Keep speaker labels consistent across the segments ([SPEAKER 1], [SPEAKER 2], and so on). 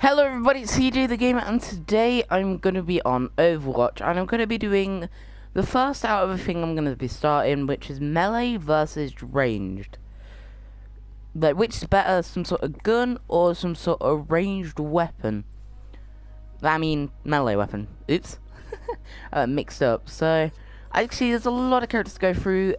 [SPEAKER 1] Hello everybody, it's CJ the Gamer, and today I'm going to be on Overwatch, and I'm going to be doing the first out of a thing I'm going to be starting, which is melee versus ranged. Like, which is better, some sort of gun or some sort of ranged weapon? I mean, melee weapon. Oops. Mixed up. So, actually there's a lot of characters to go through,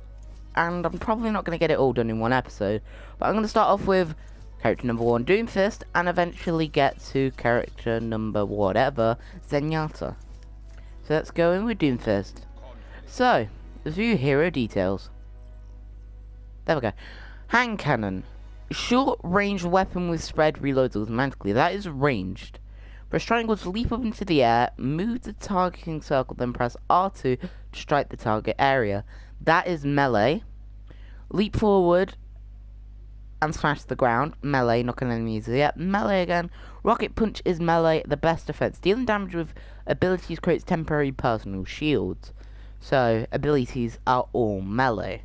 [SPEAKER 1] and I'm probably not going to get it all done in one episode. But I'm going to start off with character number 1, Doomfist, and eventually get to character number whatever, Zenyatta. So let's go in with Doomfist. So, a few hero details. There we go. Hand cannon. Short range weapon with spread, reloads automatically. That is ranged. Press triangle to leap up into the air, move the targeting circle, then press R2 to strike the target area. That is melee. Leap forward and smash the ground. Melee, knocking enemies. Yep, melee again. Rocket punch is melee, the best defense. Dealing damage with abilities creates temporary personal shields. So, abilities are all melee.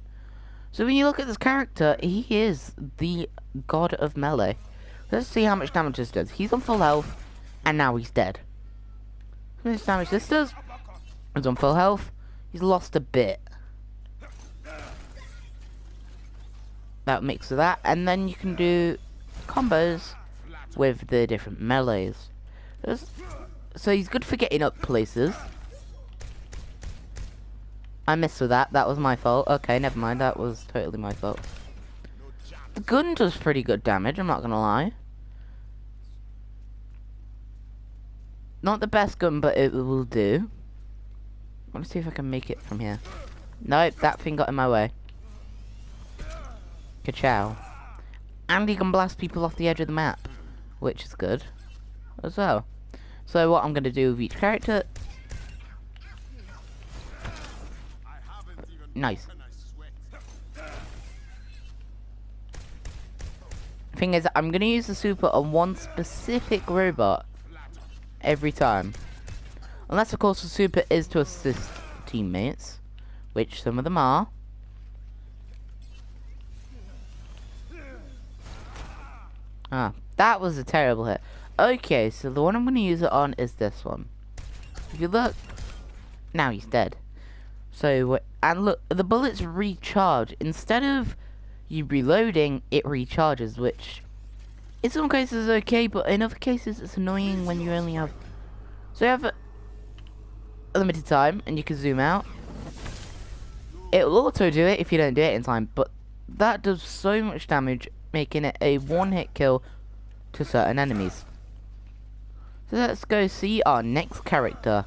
[SPEAKER 1] So when you look at this character, he is the god of melee. Let's see how much damage this does. He's on full health, and now he's dead. How much damage this does? He's on full health. He's lost a bit. That mix of that, and then you can do combos with the different melees. So he's good for getting up places. I missed with that. That was my fault. Okay, never mind. That was totally my fault. The gun does pretty good damage, I'm not gonna lie. Not the best gun, but it will do. Let me see if I can make it from here. Nope, that thing got in my way. Ka-chow. And he can blast people off the edge of the map, which is good as well. So what I'm going to do with each character... Nice. Thing is, I'm going to use the super on one specific robot every time. Unless, of course, the super is to assist teammates, which some of them are. Ah, that was a terrible hit. Okay, so the one I'm going to use it on is this one. If you look, now he's dead. So, and look, the bullets recharge. Instead of you reloading, it recharges, which in some cases is okay, but in other cases it's annoying when you only have... So you have a limited time, and you can zoom out. It'll auto do it if you don't do it in time, but that does so much damage, making it a one-hit kill to certain enemies. So let's go see our next character.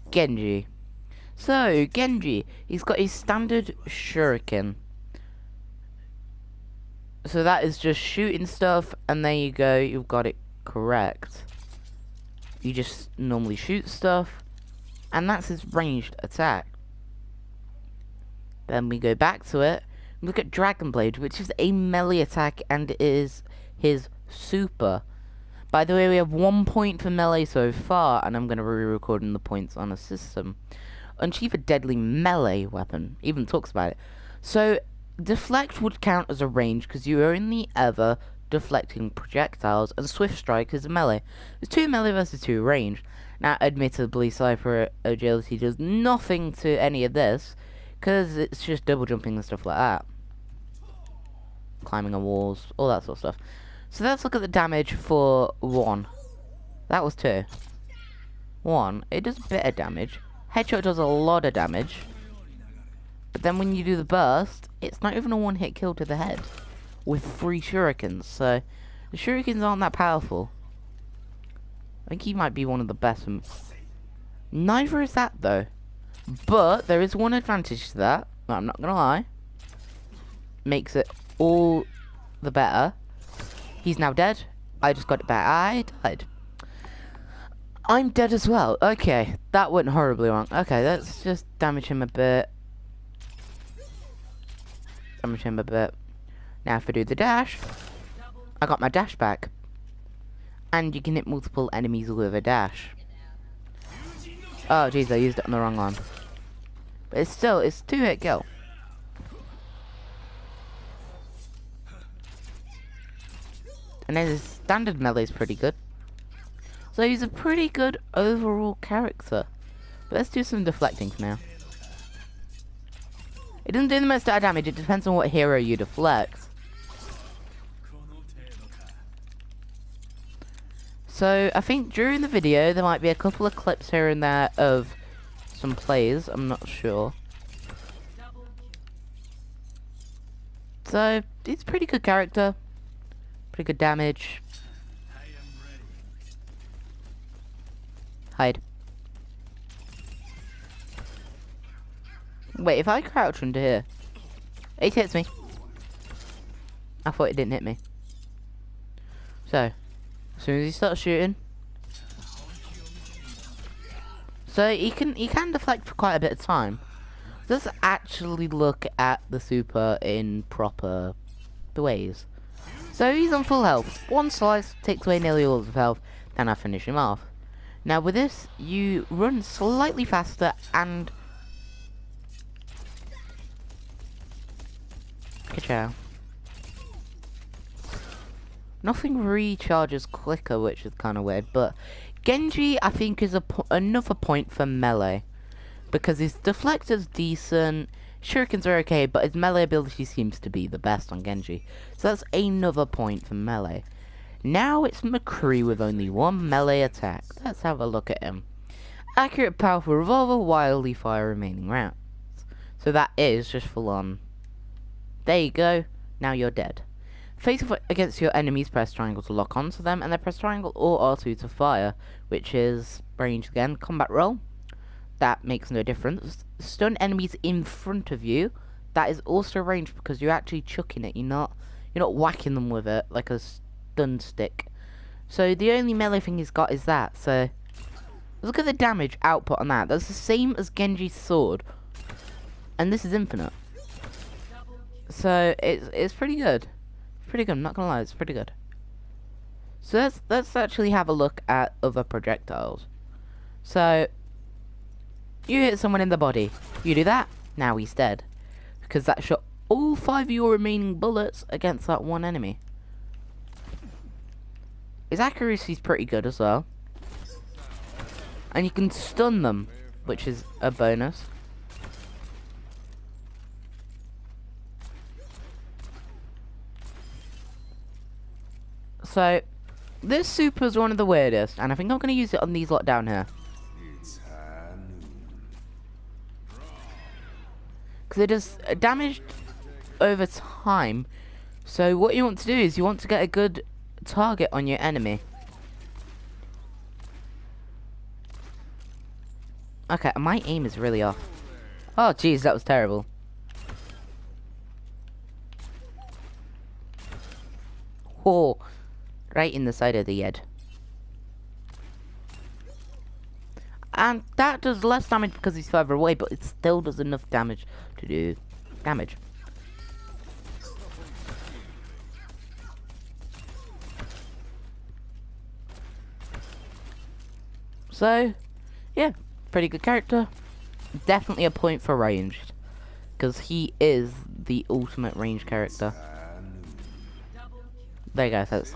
[SPEAKER 1] Genji. So, Genji, he's got a standard shuriken. So that is just shooting stuff, and there you go, you've got it correct. You just normally shoot stuff, and that's his ranged attack. Then we go back to it. Look at Dragon Blade, which is a melee attack and is his super. By the way, we have 1 point for melee so far, and I'm going to be re-recording the points on a system. Achieve a deadly melee weapon. Even talks about it. So, deflect would count as a range because you're only ever deflecting projectiles, and swift strike is a melee. There's 2 melee versus 2 range. Now, admittedly, Cypher agility does nothing to any of this, because it's just double jumping and stuff like that. Climbing on walls, all that sort of stuff. So let's look at the damage for 1. That was 2. 1, it does a bit of damage. Headshot does a lot of damage. But then when you do the burst, it's not even a one-hit kill to the head. With 3 shurikens, so the shurikens aren't that powerful. I think he might be one of the best. Neither is that though. But there is one advantage to that. I'm not gonna lie. Makes it all the better. He's now dead. I just got it back. I died. I'm dead as well. Okay, that went horribly wrong. Okay, let's just damage him a bit. Damage him a bit. Now if I do the dash, I got my dash back. And you can hit multiple enemies with a dash. Oh jeez, I used it on the wrong one. But it's 2-hit kill. And then his standard melee is pretty good. So he's a pretty good overall character. But let's do some deflecting for now. It doesn't do the most amount of damage, it depends on what hero you deflect. So I think during the video there might be a couple of clips here and there of some plays, I'm not sure. So he's a pretty good character. Pretty good damage. Hide. Wait, if I crouch under here, it hits me. I thought it didn't hit me. So, as soon as he starts shooting, so he can deflect for quite a bit of time. Let's actually look at the super in proper ways. So he's on full health. One slice takes away nearly all of his health, then I finish him off. Now with this, you run slightly faster and ka-chow. Nothing recharges quicker, which is kind of weird, but Genji I think is another point for melee. Because his deflect is decent, shurikens are okay, but his melee ability seems to be the best on Genji. So that's another point for melee. Now it's McCree with only one melee attack. Let's have a look at him. Accurate, powerful revolver, wildly fire remaining rounds. So that is just full on. There you go, now you're dead. Face off against your enemies, press triangle to lock onto them, and then press triangle or R2 to fire, which is range again. Combat roll. That makes no difference. Stun enemies in front of you. That is also ranged because you're actually chucking it. You're not whacking them with it like a stun stick. So the only melee thing he's got is that. So look at the damage output on that. That's the same as Genji's sword, and this is infinite. So it's pretty good. It's pretty good. I'm not gonna lie, it's pretty good. So let's actually have a look at other projectiles. So you hit someone in the body. You do that, now he's dead. Because that shot all 5 of your remaining bullets against that one enemy. His accuracy is pretty good as well. And you can stun them, which is a bonus. So, this super is one of the weirdest, and I think I'm going to use it on these lot down here. Because it does damage over time. So what you want to do is you want to get a good target on your enemy. Okay, my aim is really off. Oh jeez, that was terrible. Oh, right in the side of the head. And that does less damage because he's further away, but it still does enough damage to do damage. So, yeah, pretty good character. Definitely a point for ranged, because he is the ultimate range character. There you go, folks.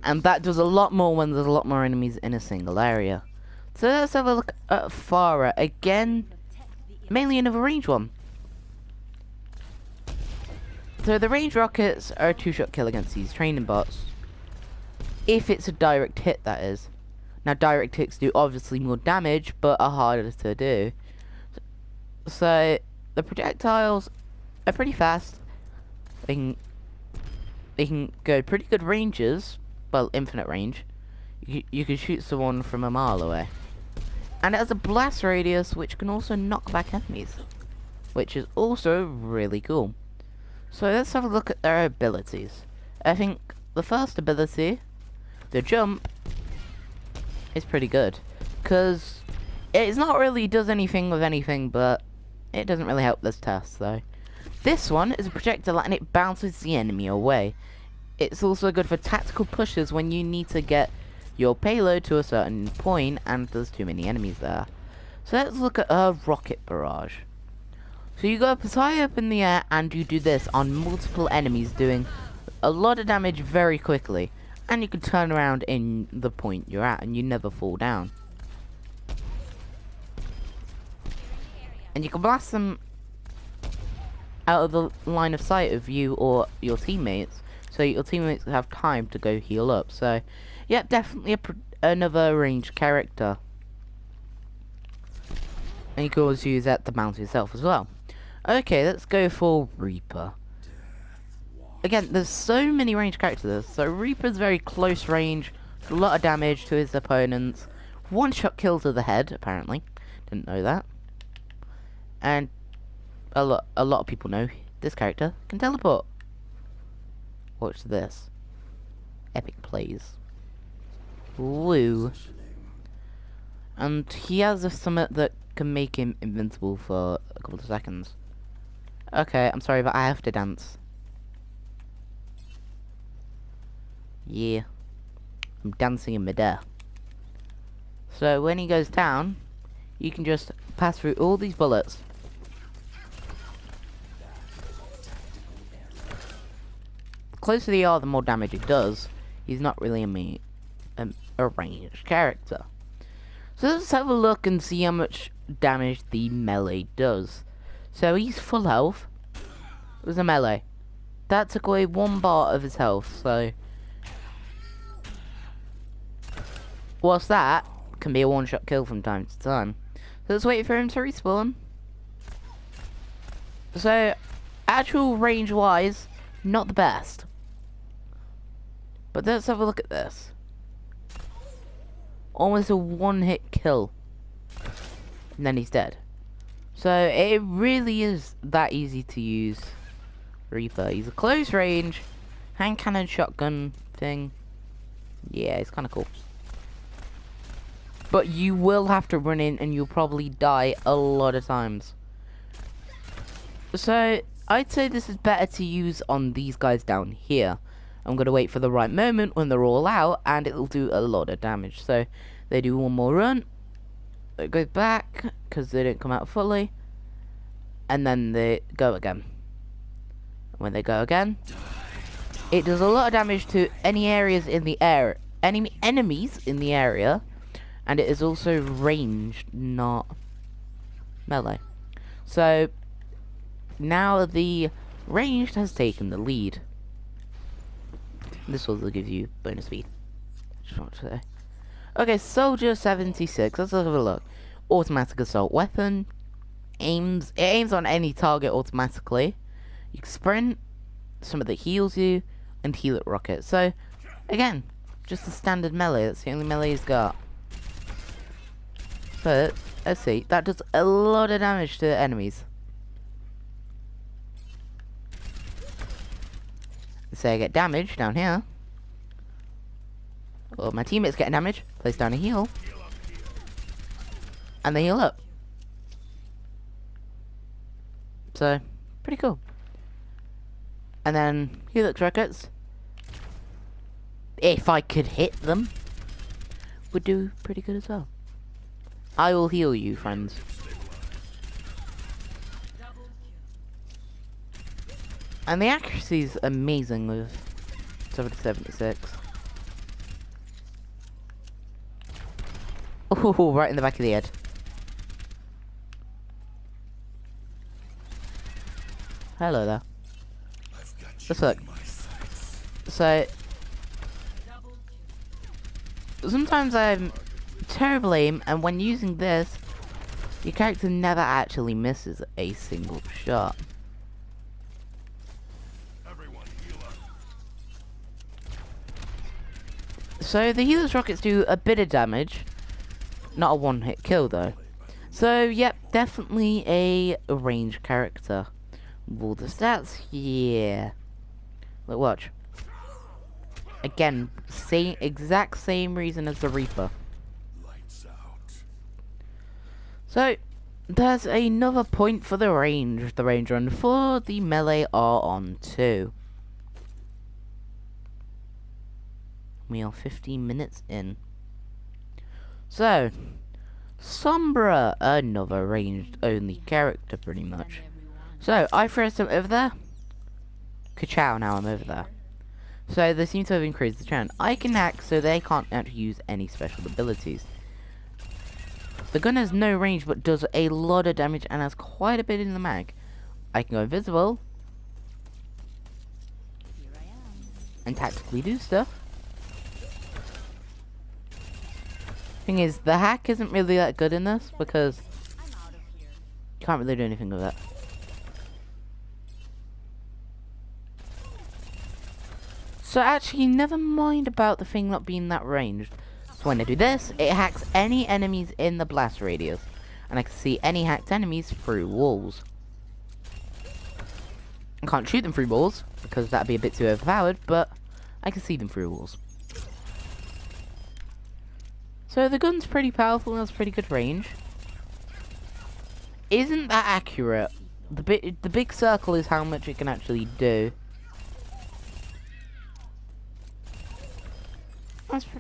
[SPEAKER 1] And that does a lot more when there's a lot more enemies in a single area. So let's have a look at Farah. Again, mainly another range one. So the range rockets are a 2-shot kill against these training bots. If it's a direct hit, that is. Now direct hits do obviously more damage, but are harder to do. So the projectiles are pretty fast. They can go pretty good ranges. Well, infinite range. You can shoot someone from a mile away. And it has a blast radius, which can also knock back enemies, which is also really cool. So let's have a look at their abilities. I think the first ability, the jump, is pretty good, because it's not really does anything with anything, but it doesn't really help this test though. This one is a projectile and it bounces the enemy away. It's also good for tactical pushes when you need to get your payload to a certain point and there's too many enemies there. So let's look at a rocket barrage. So you go up as high up in the air and you do this on multiple enemies, doing a lot of damage very quickly. And you can turn around in the point you're at and you never fall down. And you can blast them out of the line of sight of you or your teammates, so your teammates have time to go heal up. So, yeah, definitely another ranged character. And you can always use that to mount yourself as well. Okay, let's go for Reaper. Again, there's so many ranged characters. So Reaper's very close range, a lot of damage to his opponents. One-shot kill to the head, apparently. Didn't know that. And a lot of people know this character can teleport. Watch this. Epic plays. Woo. And he has a summit that can make him invincible for a couple of seconds. Okay, I'm sorry, but I have to dance. Yeah. I'm dancing in midair. So when he goes down, you can just pass through all these bullets. The closer they are, the more damage it does. He's not really a ranged character. So let's have a look and see how much damage the melee does. So he's full health. It was a melee. That took away 1 bar of his health, so... whilst that can be a one-shot kill from time to time. So let's wait for him to respawn. So, actual range-wise, not the best. But let's have a look at this. Almost a one-hit kill. And then he's dead. So, it really is that easy to use Reaper. He's a close range, hand cannon shotgun thing. Yeah, it's kind of cool. But you will have to run in and you'll probably die a lot of times. So, I'd say this is better to use on these guys down here. I'm going to wait for the right moment when they're all out and it'll do a lot of damage. So, they do one more run. It goes back because they don't come out fully. And then they go again. When they go again, it does a lot of damage to any areas in the air, enemies in the area. And it is also ranged, not melee. So, now the ranged has taken the lead. This will give you bonus speed. Just want to say. Okay, Soldier 76, let's have a look. Automatic assault weapon. It aims on any target automatically. You can sprint, some of that heals you, and heal at rocket. So, again, just the standard melee, that's the only melee he's got. But, let's see, that does a lot of damage to enemies. Let's say I get damage down here. Well, my teammate's getting damage, place down a heal. And they heal up. So, pretty cool. And then, Helix rockets. If I could hit them, would do pretty good as well. I will heal you, friends. And the accuracy is amazing with 776. Oh, right in the back of the head. Hello there. Let's look. So, sometimes I'm terrible aim, and when using this, your character never actually misses a single shot. So the healer's rockets do a bit of damage, not a one-hit kill though. So yep, definitely a ranged character. All the stats, yeah. Look, watch. Again, exact same reason as the Reaper. So, there's another point for the range. The range run for the melee are on 2. We are 15 minutes in. So, Sombra, another ranged only character pretty much. So, I throw some over there. Ka-chow, now I'm over there. So they seem to have increased the chance. I can hack, so they can't actually use any special abilities. The gun has no range, but does a lot of damage and has quite a bit in the mag. I can go invisible and tactically do stuff. Thing is, the hack isn't really that good in this because you can't really do anything with that. So actually, never mind about the thing not being that ranged. So when I do this, it hacks any enemies in the blast radius. And I can see any hacked enemies through walls. I can't shoot them through walls, because that'd be a bit too overpowered, but I can see them through walls. So the gun's pretty powerful and has pretty good range. Isn't that accurate? The big circle is how much it can actually do.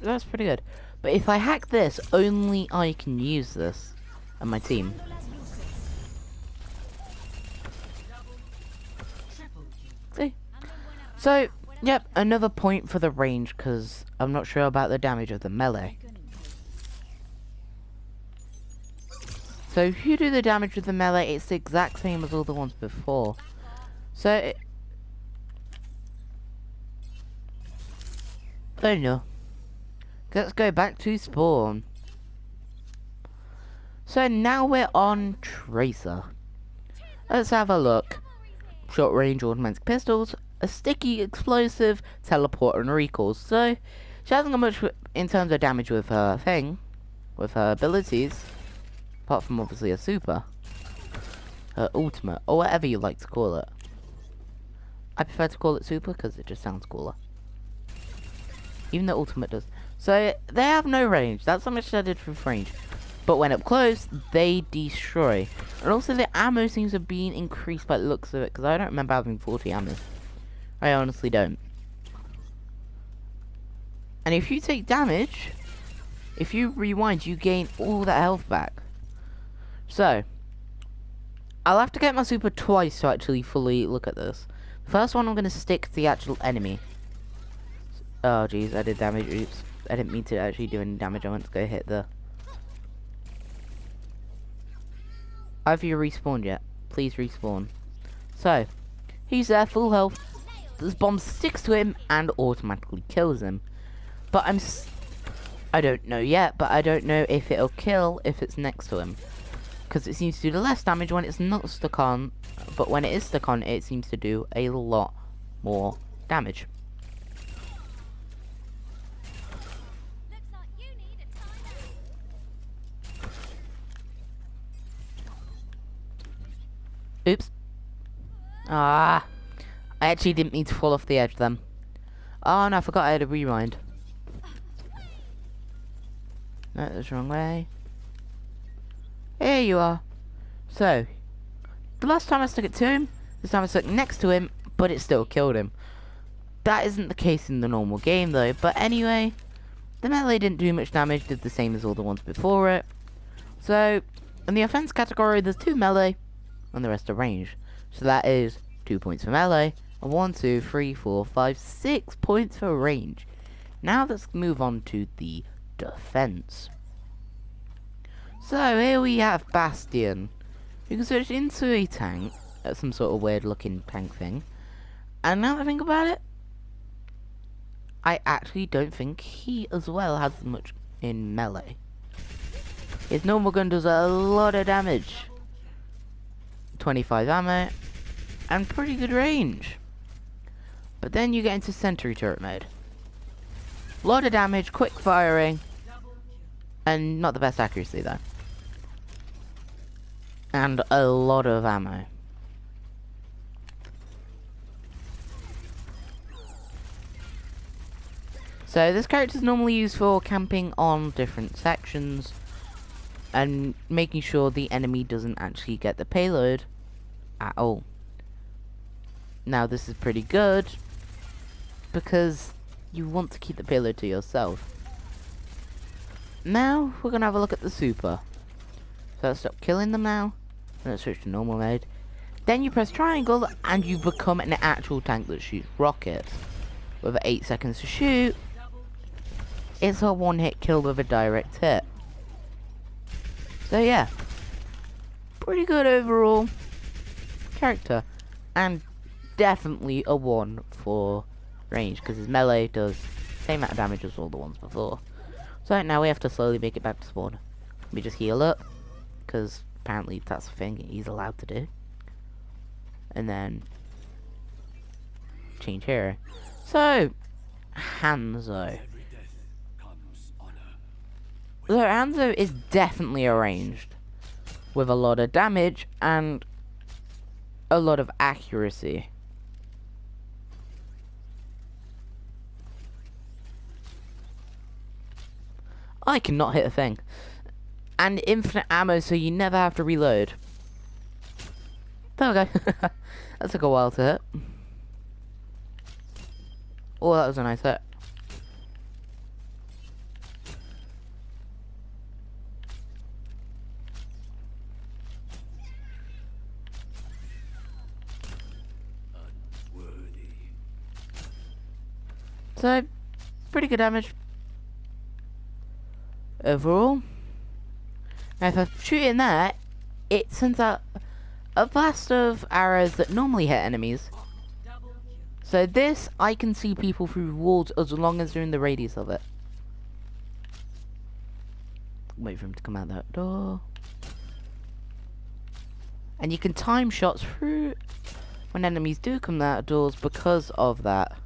[SPEAKER 1] That's pretty good. But if I hack this, only I can use this and my team. See? So, yep, another point for the range, because I'm not sure about the damage of the melee. So if you do the damage with the melee, it's the exact same as all the ones before. So, I don't know. Let's go back to spawn. So now we're on Tracer. Let's have a look. Short range automatic pistols, a sticky explosive, teleport and recall. So she hasn't got much in terms of damage with her thing, with her abilities, apart from obviously a super, her ultimate, or whatever you like to call it. I prefer to call it super because it just sounds cooler. Even the ultimate does. So they have no range. That's how much I did with range. But when up close, they destroy. And also the ammo seems to have been increased by the looks of it, because I don't remember having 40 ammo. I honestly don't. And if you take damage, if you rewind, you gain all that health back. So I'll have to get my super twice to actually fully look at this. The first one I'm going to stick to the actual enemy. Oh jeez, I did damage. Oops. I didn't mean to actually do any damage. I went to go hit the... Have you respawned yet? Please respawn. So, he's there, full health. This bomb sticks to him and automatically kills him. But I don't know yet, but I don't know if it'll kill if it's next to him. Because it seems to do the less damage when it's not stuck on. But when it is stuck on, it seems to do a lot more damage. Oops. Ah. I actually didn't mean to fall off the edge then. Oh no, I forgot I had a rewind. No, that's the wrong way. Here you are. So, the last time I stuck it to him, this time I stuck next to him, but it still killed him. That isn't the case in the normal game though, but anyway, the melee didn't do much damage, did the same as all the ones before it. So, in the offense category, there's 2 melee, and the rest are range. So that is 2 points for melee, and 1, 2, 3, 4, 5, 6 points for range. Now let's move on to the defense. So here we have Bastion. You can switch into a tank, some sort of weird looking tank thing. And now that I think about it, I actually don't think he as well has much in melee. His normal gun does a lot of damage. 25 ammo, and pretty good range. But then you get into sentry turret mode. A lot of damage, quick firing, and not the best accuracy though. And a lot of ammo. So this character is normally used for camping on different sections and making sure the enemy doesn't actually get the payload at all. Now this is pretty good because you want to keep the payload to yourself. Now we're gonna have a look at the super. So let's stop killing them now. Let's switch to normal mode. Then you press triangle and you become an actual tank that shoots rockets. with 8 seconds to shoot, it's a one-hit kill with a direct hit. So yeah, pretty good overall character, and definitely a 1 for range, because his melee does the same amount of damage as all the ones before. So now we have to slowly make it back to spawn. We just heal up, because apparently that's a thing he's allowed to do. And then change hero. So Hanzo. So Hanzo is definitely arranged with a lot of damage and a lot of accuracy. I cannot hit a thing. And infinite ammo, so you never have to reload. There we go. That took a while to hit. Oh, that was a nice hit. So, pretty good damage overall. Now if I shoot in there, it sends out a blast of arrows that normally hit enemies. So this, I can see people through walls as long as they're in the radius of it. Wait for him to come out that door. And you can time shots through when enemies do come out doors because of that.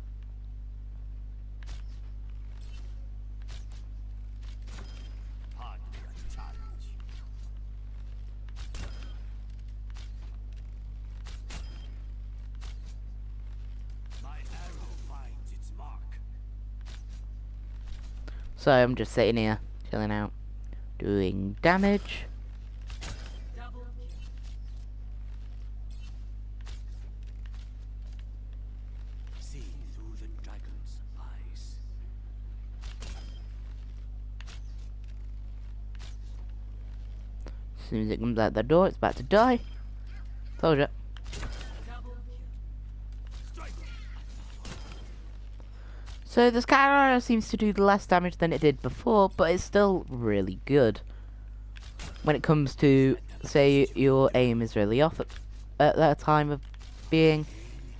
[SPEAKER 1] So I'm just sitting here, chilling out, doing damage.
[SPEAKER 2] See through the dragon's eyes.
[SPEAKER 1] As soon as it comes out the door, it's about to die. Told ya. So the scatter arrow seems to do less damage than it did before, but it's still really good. When it comes to, say, your aim is really off at that time of being,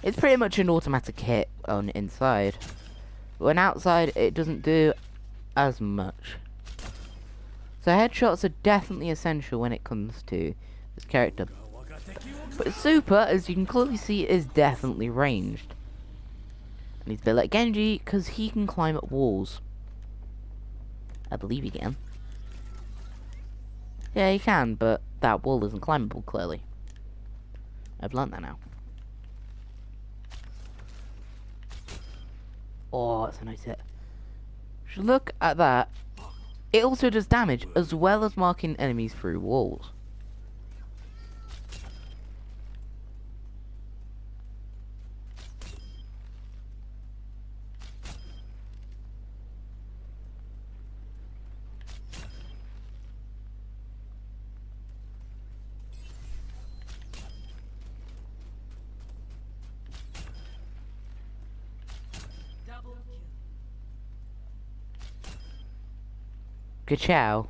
[SPEAKER 1] it's pretty much an automatic hit on inside. When outside, it doesn't do as much. So headshots are definitely essential when it comes to this character. But super, as you can clearly see, is definitely ranged. And he's a bit like Genji, because he can climb up walls. I believe he can. Yeah, he can, but that wall isn't climbable, clearly. I've learned that now. Oh, that's a nice hit. Just look at that. It also does damage, as well as marking enemies through walls. Ka-chow.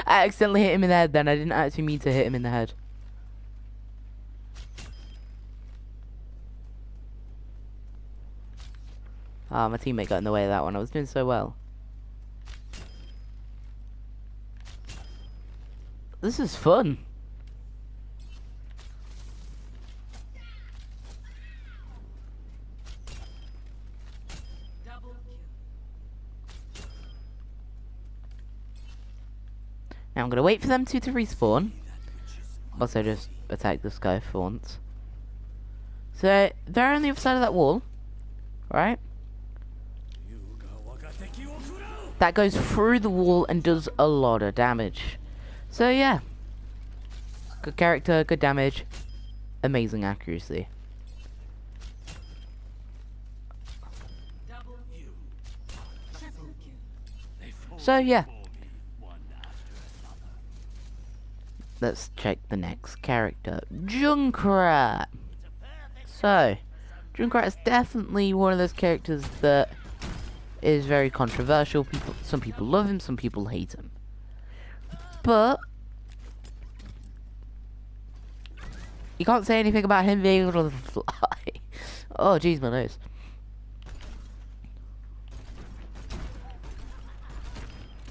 [SPEAKER 1] I accidentally hit him in the head then. I didn't actually mean to hit him in the head. Ah, my teammate got in the way of that one. I was doing so well. This is fun. Now I'm gonna wait for them to respawn. Also just attack this guy for once. So they're on the other side of that wall. Right? That goes through the wall and does a lot of damage. So yeah. Good character, good damage, amazing accuracy. So yeah. Let's check the next character. Junkrat. So, Junkrat is definitely one of those characters that is very controversial. Some people love him, some people hate him. But you can't say anything about him being able to fly. Oh, jeez, my nose.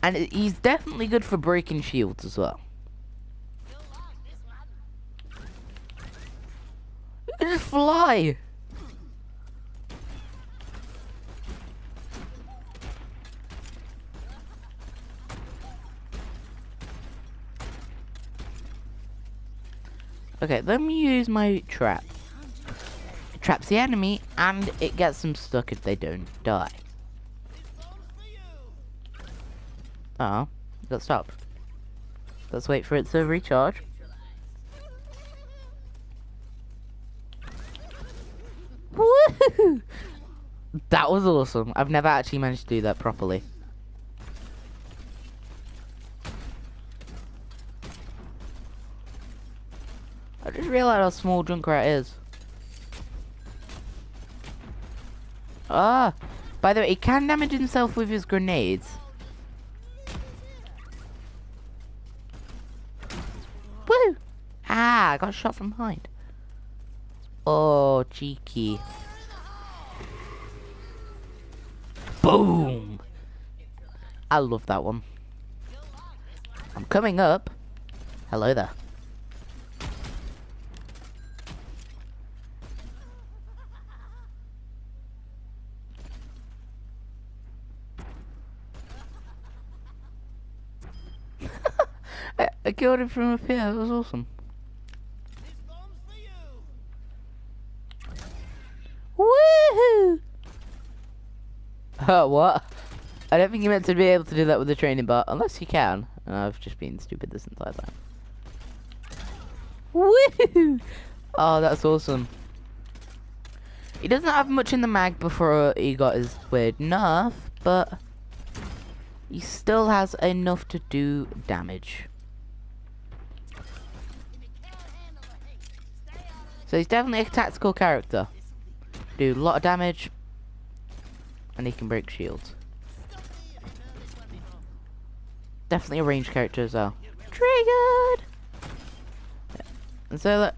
[SPEAKER 1] And he's definitely good for breaking shields as well. Just fly! Okay, let me use my trap. It traps the enemy, and it gets them stuck if they don't die. Oh, it got stopped. Let's wait for it to recharge. Woohoo! That was awesome. I've never actually managed to do that properly. I just realized how small Junkrat is. Ah! By the way, he can damage himself with his grenades. Woo! Ah, I got shot from behind. Oh, cheeky. Boom! I love that one. I'm coming up. Hello there. I killed him from up here, that was awesome. Woohoo! Oh, what? I don't think you meant to be able to do that with the training bar, unless you can. And I've just been stupid this entire time. Woohoo! Oh, that's awesome. He doesn't have much in the mag before he got his weird nerf, but he still has enough to do damage. So he's definitely a tactical character. Do a lot of damage, and he can break shields. Definitely a ranged character as well. Triggered! Yeah. And so that...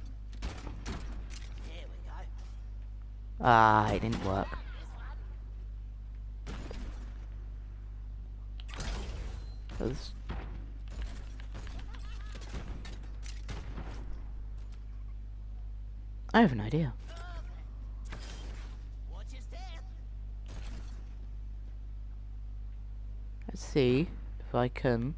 [SPEAKER 1] Ah, it didn't work. I have an idea. Let's see if I can.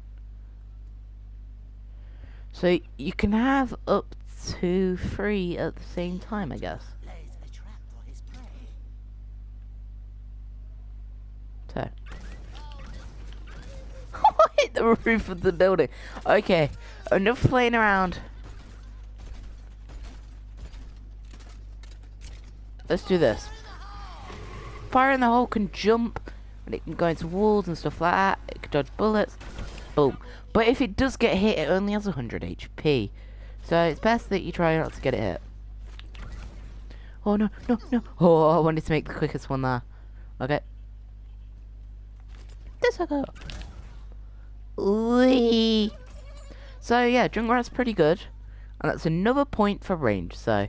[SPEAKER 1] So you can have up to 3 at the same time, I guess. So. Hit the roof of the building. Okay, enough playing around. Let's do this. Fire in the hole can jump, and it can go into walls and stuff like that. It can dodge bullets. Boom. But if it does get hit, it only has 100 HP. So it's best that you try not to get it hit. Oh no, no, no. Oh, I wanted to make the quickest one there. Okay. This I go. Wee. So yeah, Junkrat's pretty good. And that's another point for range. So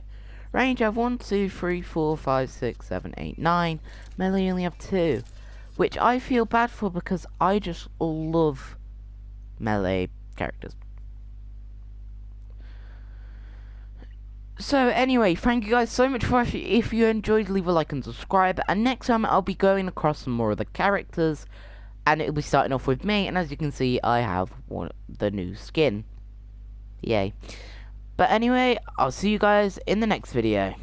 [SPEAKER 1] range I have 1, 2, 3, 4, 5, 6, 7, 8, 9. Melee only have 2. Which I feel bad for because I just love melee characters. So anyway, thank you guys so much for watching. If you enjoyed, leave a like and subscribe. And next time I'll be going across some more of the characters. And it'll be starting off with me. And as you can see, I have the new skin. Yay. But anyway, I'll see you guys in the next video.